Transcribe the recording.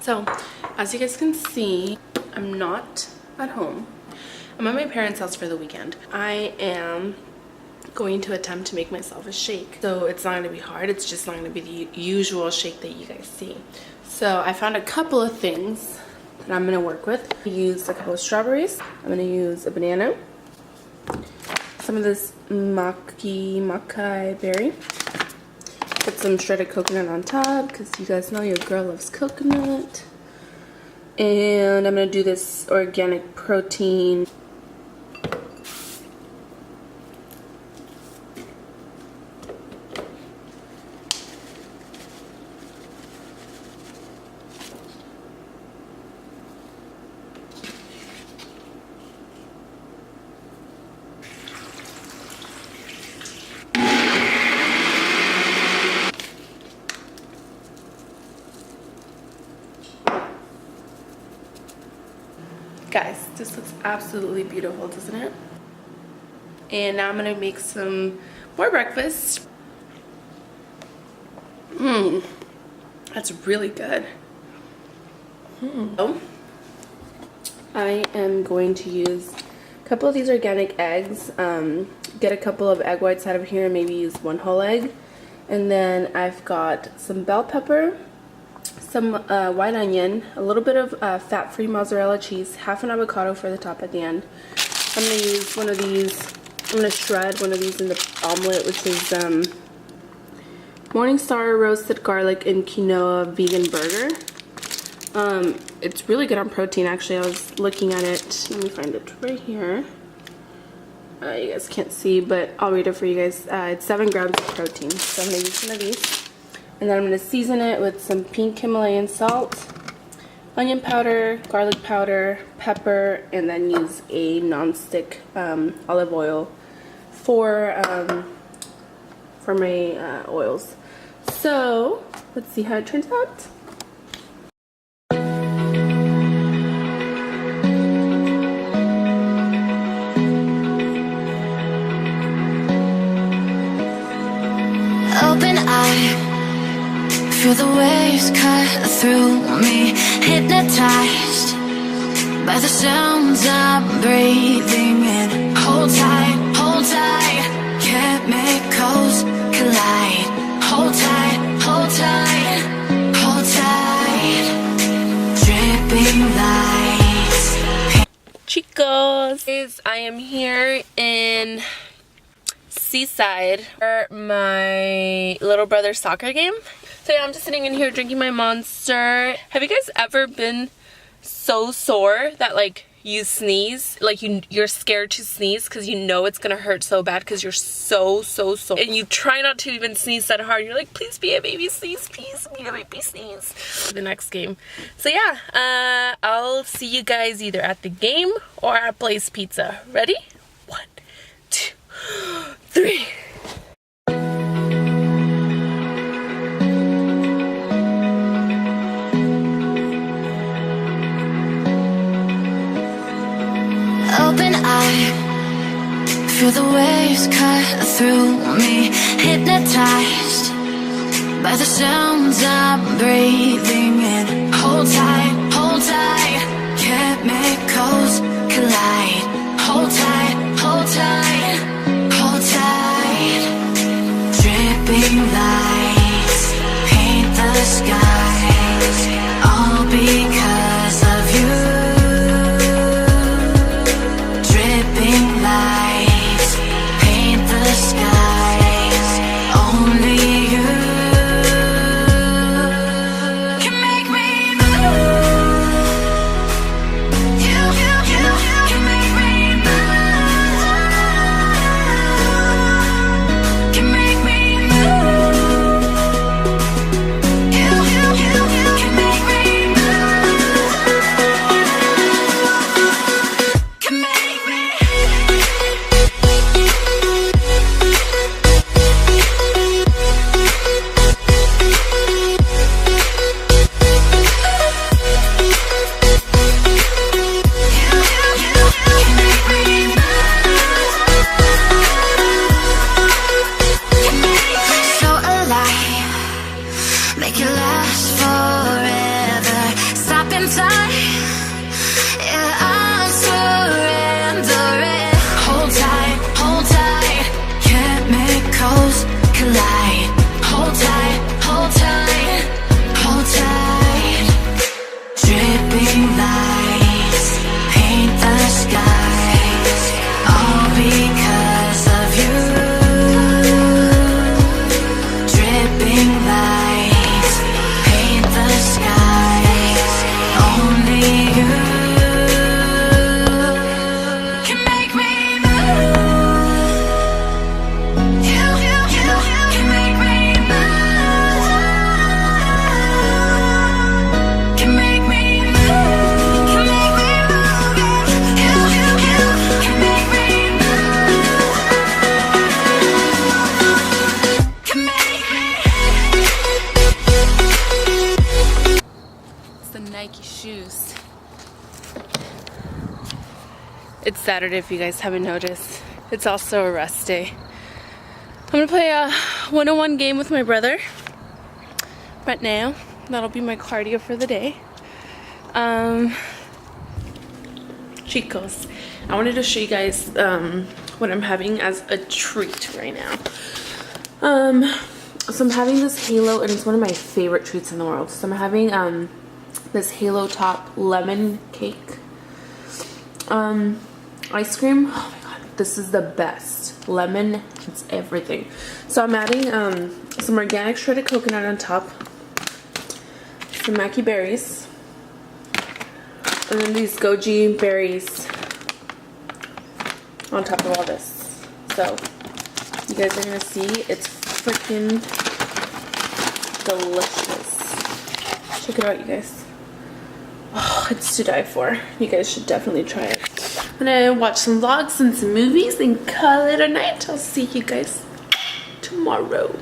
So, as you guys can see, I'm not at home. I'm at my parents' house for the weekend. I am going to attempt to make myself a shake. So it's not going to be hard. It's just not going to be the usual shake that you guys see. So I found a couple of things that I'm going to work with. I used a couple of strawberries. I'm going to use a banana. Some of this makai berry. Put some shredded coconut on top because you guys know your girl loves coconut. And I'm going to do this organic protein. Guys, this looks absolutely beautiful, doesn't it? And now I'm gonna make some more breakfast. That's really good. So, I am going to use a couple of these organic eggs. Get a couple of egg whites out of here and maybe use one whole egg. And then I've got some bell pepper, some white onion, a little bit of fat-free mozzarella cheese, half an avocado for the top at the end. I'm going to use one of these, I'm going to shred one of these in the omelet, which is Morningstar roasted garlic and quinoa vegan burger. It's really good on protein, actually. I was looking at it. Let me find it right here. You guys can't see, but I'll read it for you guys. It's 7 grams of protein, so I'm going to use one of these. And then I'm going to season it with some pink Himalayan salt, onion powder, garlic powder, pepper, and then use a non-stick olive oil for my oils. So, let's see how it turns out. Open eye, feel the waves cut through me, hypnotized by the sounds I'm breathing in. Hold tight, chemicals collide. Hold tight, hold tight, hold tight. Dripping lights. Chicos, I am here in Seaside for my little brother's soccer game. So yeah, I'm just sitting in here drinking my Monster. Have you guys ever been so sore that like you sneeze, like you're scared to sneeze because you know it's gonna hurt so bad because you're so sore, and you try not to even sneeze that hard. You're like, please be a baby sneeze, please be a baby sneeze. The next game. So yeah, I'll see you guys either at the game or at Blaze Pizza. Ready? 1, 2, 3. Open eye, feel the waves cut through me, hypnotized by the sounds I'm breathing in. Hold tight, chemicals collide. Hold tight, hold tight, hold tight. Dripping lights paint the skies, all because of you. Dripping lights paint the skies, only you can make me move. You can make me move. Can make me move. You can make me move. Can make me. So alive, make it last forever. in time. Yeah, I'm surrendering. Hold tight, chemicals collide. Hold tight, hold tight, hold tight. Dripping lights paint the skies, all because of you. Dripping lights paint the skies, only you can make me move. You can make me move. Can make me move. Can make me move. You can make me move. Can make me. It's the Nike shoes. It's Saturday if you guys haven't noticed. It's also a rest day. I'm gonna play a 101 game with my brother right now. That'll be my cardio for the day. Chicos, I wanted to show you guys what I'm having as a treat right now. So I'm having this Halo, and it's one of my favorite treats in the world. So I'm having this Halo Top lemon cake ice cream. Oh my god, this is the best. Lemon, it's everything. So I'm adding some organic shredded coconut on top, some Maki berries, and then these goji berries on top of all this. So you guys are gonna see, it's freaking delicious. Check it out, you guys. Oh, it's to die for. You guys should definitely try it. I'm gonna watch some vlogs and some movies and call it a night. I'll see you guys tomorrow.